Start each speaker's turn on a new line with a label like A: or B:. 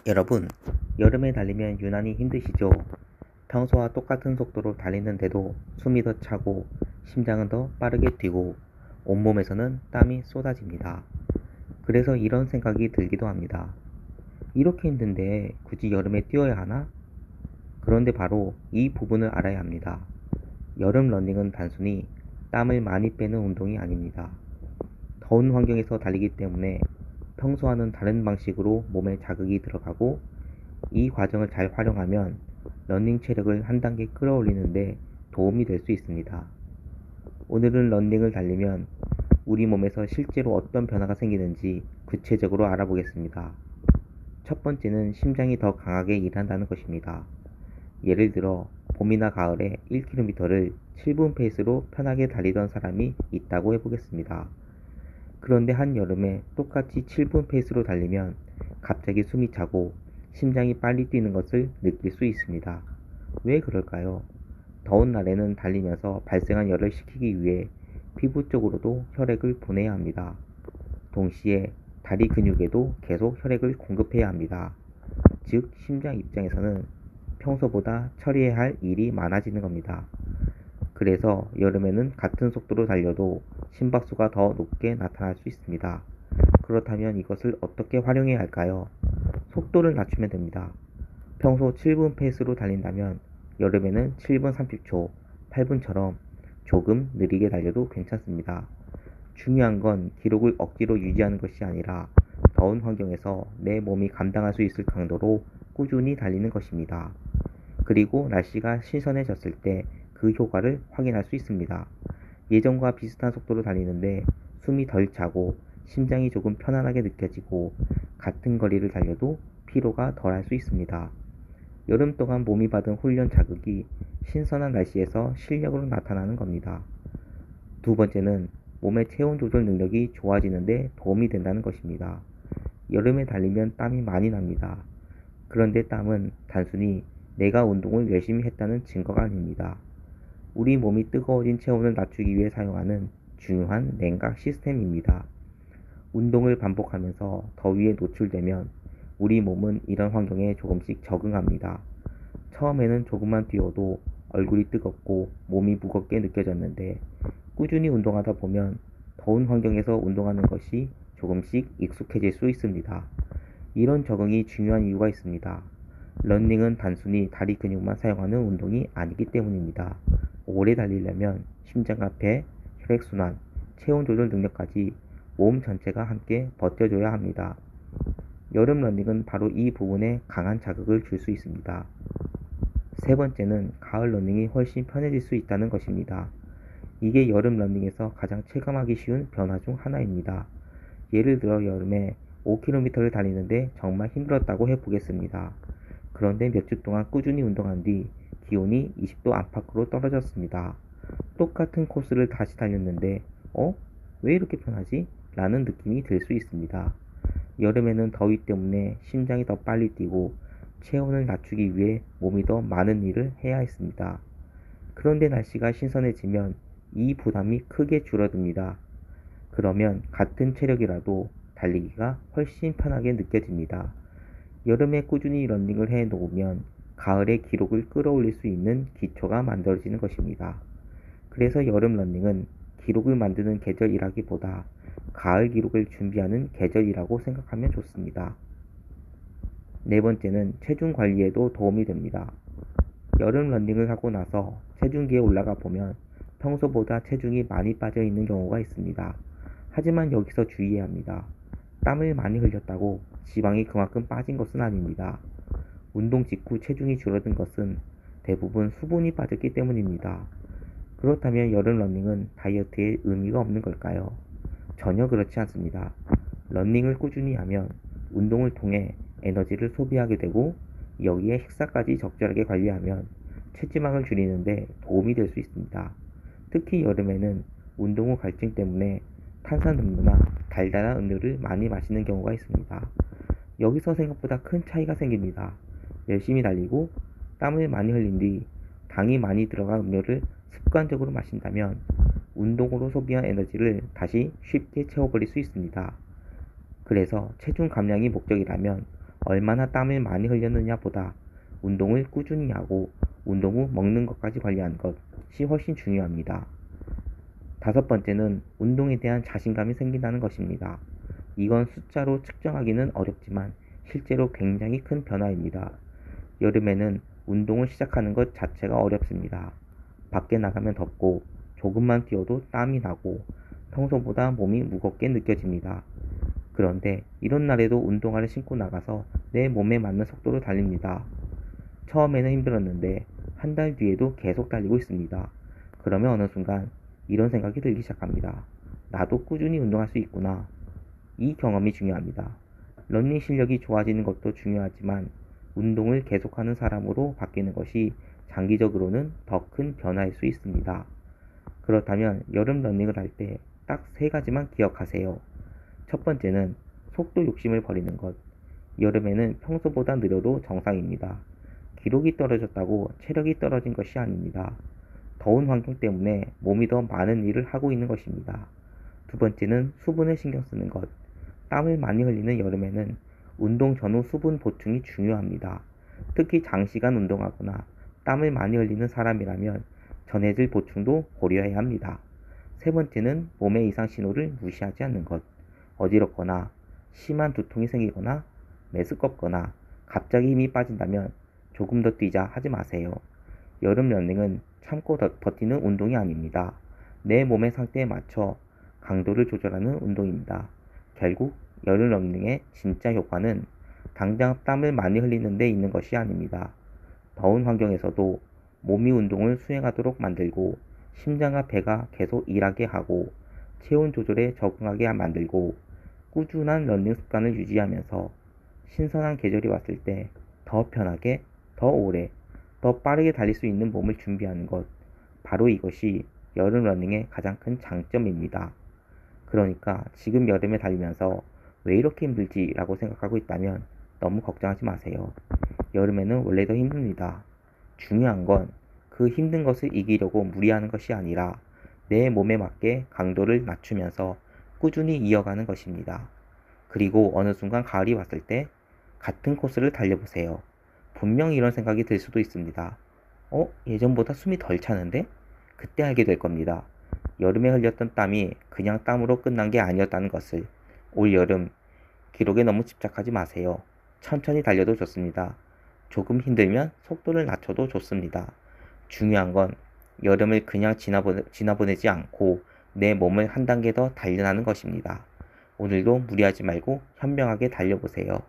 A: 여러분, 여름에 달리면 유난히 힘드시죠? 평소와 똑같은 속도로 달리는데도 숨이 더 차고 심장은 더 빠르게 뛰고 온몸에서는 땀이 쏟아집니다. 그래서 이런 생각이 들기도 합니다. 이렇게 힘든데 굳이 여름에 뛰어야 하나? 그런데 바로 이 부분을 알아야 합니다. 여름 러닝은 단순히 땀을 많이 빼는 운동이 아닙니다. 더운 환경에서 달리기 때문에 평소와는 다른 방식으로 몸에 자극이 들어가고 이 과정을 잘 활용하면 러닝 체력을 한 단계 끌어올리는데 도움이 될 수 있습니다. 오늘은 러닝을 달리면 우리 몸에서 실제로 어떤 변화가 생기는지 구체적으로 알아보겠습니다. 첫 번째는 심장이 더 강하게 일한다는 것입니다. 예를 들어 봄이나 가을에 1km를 7분 페이스로 편하게 달리던 사람이 있다고 해보겠습니다. 그런데 한여름에 똑같이 7분 페이스로 달리면 갑자기 숨이 차고 심장이 빨리 뛰는 것을 느낄 수 있습니다. 왜 그럴까요? 더운 날에는 달리면서 발생한 열을 식히기 위해 피부 쪽으로도 혈액을 보내야 합니다. 동시에 다리 근육에도 계속 혈액을 공급해야 합니다. 즉, 심장 입장에서는 평소보다 처리해야 할 일이 많아지는 겁니다. 그래서 여름에는 같은 속도로 달려도 심박수가 더 높게 나타날 수 있습니다. 그렇다면 이것을 어떻게 활용해야 할까요? 속도를 낮추면 됩니다. 평소 7분 페이스로 달린다면 여름에는 7분 30초, 8분처럼 조금 느리게 달려도 괜찮습니다. 중요한 건 기록을 억지로 유지하는 것이 아니라 더운 환경에서 내 몸이 감당할 수 있을 강도로 꾸준히 달리는 것입니다. 그리고 날씨가 신선해졌을 때 그 효과를 확인할 수 있습니다. 예전과 비슷한 속도로 달리는데 숨이 덜 차고 심장이 조금 편안하게 느껴지고 같은 거리를 달려도 피로가 덜할 수 있습니다. 여름 동안 몸이 받은 훈련 자극이 신선한 날씨에서 실력으로 나타나는 겁니다. 두 번째는 몸의 체온 조절 능력이 좋아지는데 도움이 된다는 것입니다. 여름에 달리면 땀이 많이 납니다. 그런데 땀은 단순히 내가 운동을 열심히 했다는 증거가 아닙니다. 우리 몸이 뜨거워진 체온을 낮추기 위해 사용하는 중요한 냉각 시스템입니다. 운동을 반복하면서 더위에 노출되면 우리 몸은 이런 환경에 조금씩 적응합니다. 처음에는 조금만 뛰어도 얼굴이 뜨겁고 몸이 무겁게 느껴졌는데 꾸준히 운동하다 보면 더운 환경에서 운동하는 것이 조금씩 익숙해질 수 있습니다. 이런 적응이 중요한 이유가 있습니다. 러닝은 단순히 다리 근육만 사용하는 운동이 아니기 때문입니다. 오래 달리려면 심장과 배, 혈액순환, 체온 조절 능력까지 몸 전체가 함께 버텨줘야 합니다. 여름 러닝은 바로 이 부분에 강한 자극을 줄 수 있습니다. 세 번째는 가을 러닝이 훨씬 편해질 수 있다는 것입니다. 이게 여름 러닝에서 가장 체감하기 쉬운 변화 중 하나입니다. 예를 들어 여름에 5km를 달리는데 정말 힘들었다고 해보겠습니다. 그런데 몇 주 동안 꾸준히 운동한 뒤 기온이 20도 안팎으로 떨어졌습니다. 똑같은 코스를 다시 달렸는데 왜 이렇게 편하지? 라는 느낌이 들 수 있습니다. 여름에는 더위 때문에 심장이 더 빨리 뛰고 체온을 낮추기 위해 몸이 더 많은 일을 해야 했습니다. 그런데 날씨가 신선해지면 이 부담이 크게 줄어듭니다. 그러면 같은 체력이라도 달리기가 훨씬 편하게 느껴집니다. 여름에 꾸준히 러닝을 해 놓으면 가을에 기록을 끌어올릴 수 있는 기초가 만들어지는 것입니다. 그래서 여름 러닝은 기록을 만드는 계절이라기보다 가을 기록을 준비하는 계절이라고 생각하면 좋습니다. 네 번째는 체중 관리에도 도움이 됩니다. 여름 러닝을 하고 나서 체중계에 올라가 보면 평소보다 체중이 많이 빠져 있는 경우가 있습니다. 하지만 여기서 주의해야 합니다. 땀을 많이 흘렸다고 지방이 그만큼 빠진 것은 아닙니다. 운동 직후 체중이 줄어든 것은 대부분 수분이 빠졌기 때문입니다. 그렇다면 여름 러닝은 다이어트에 의미가 없는 걸까요? 전혀 그렇지 않습니다. 러닝을 꾸준히 하면 운동을 통해 에너지를 소비하게 되고 여기에 식사까지 적절하게 관리하면 체지방을 줄이는데 도움이 될 수 있습니다. 특히 여름에는 운동 후 갈증 때문에 탄산음료나 달달한 음료를 많이 마시는 경우가 있습니다. 여기서 생각보다 큰 차이가 생깁니다. 열심히 달리고 땀을 많이 흘린 뒤 당이 많이 들어간 음료를 습관적으로 마신다면 운동으로 소비한 에너지를 다시 쉽게 채워버릴 수 있습니다. 그래서 체중 감량이 목적이라면 얼마나 땀을 많이 흘렸느냐 보다 운동을 꾸준히 하고 운동 후 먹는 것까지 관리하는 것이 훨씬 중요합니다. 다섯 번째는 운동에 대한 자신감이 생긴다는 것입니다. 이건 숫자로 측정하기는 어렵지만 실제로 굉장히 큰 변화입니다. 여름에는 운동을 시작하는 것 자체가 어렵습니다. 밖에 나가면 덥고 조금만 뛰어도 땀이 나고 평소보다 몸이 무겁게 느껴집니다. 그런데 이런 날에도 운동화를 신고 나가서 내 몸에 맞는 속도로 달립니다. 처음에는 힘들었는데 한 달 뒤에도 계속 달리고 있습니다. 그러면 어느 순간 이런 생각이 들기 시작합니다. 나도 꾸준히 운동할 수 있구나. 이 경험이 중요합니다. 러닝 실력이 좋아지는 것도 중요하지만 운동을 계속하는 사람으로 바뀌는 것이 장기적으로는 더 큰 변화일 수 있습니다. 그렇다면 여름 러닝을 할 때 딱 세 가지만 기억하세요. 첫 번째는 속도 욕심을 버리는 것. 여름에는 평소보다 느려도 정상입니다. 기록이 떨어졌다고 체력이 떨어진 것이 아닙니다. 더운 환경 때문에 몸이 더 많은 일을 하고 있는 것입니다. 두 번째는 수분에 신경 쓰는 것. 땀을 많이 흘리는 여름에는 운동 전후 수분 보충이 중요합니다. 특히 장시간 운동하거나 땀을 많이 흘리는 사람이라면 전해질 보충도 고려해야 합니다. 세 번째는 몸의 이상 신호를 무시하지 않는 것. 어지럽거나 심한 두통이 생기거나 메스껍거나 갑자기 힘이 빠진다면 조금 더 뛰자 하지 마세요. 여름 러닝은 참고 버티는 운동이 아닙니다. 내 몸의 상태에 맞춰 강도를 조절하는 운동입니다. 결국 여름 러닝의 진짜 효과는 당장 땀을 많이 흘리는 데 있는 것이 아닙니다. 더운 환경에서도 몸이 운동을 수행하도록 만들고 심장과 배가 계속 일하게 하고 체온 조절에 적응하게 만들고 꾸준한 러닝 습관을 유지하면서 신선한 계절이 왔을 때 더 편하게, 더 오래, 더 빠르게 달릴 수 있는 몸을 준비하는 것. 바로 이것이 여름 러닝의 가장 큰 장점입니다. 그러니까 지금 여름에 달리면서 왜 이렇게 힘들지 라고 생각하고 있다면 너무 걱정하지 마세요. 여름에는 원래 더 힘듭니다. 중요한 건 그 힘든 것을 이기려고 무리하는 것이 아니라 내 몸에 맞게 강도를 낮추면서 꾸준히 이어가는 것입니다. 그리고 어느 순간 가을이 왔을 때 같은 코스를 달려보세요. 분명 이런 생각이 들 수도 있습니다. 예전보다 숨이 덜 차는데? 그때 알게 될 겁니다. 여름에 흘렸던 땀이 그냥 땀으로 끝난 게 아니었다는 것을. 올 여름 기록에 너무 집착하지 마세요. 천천히 달려도 좋습니다. 조금 힘들면 속도를 낮춰도 좋습니다. 중요한 건 여름을 그냥 지나보내지 않고 내 몸을 한 단계 더 단련하는 것입니다. 오늘도 무리하지 말고 현명하게 달려보세요.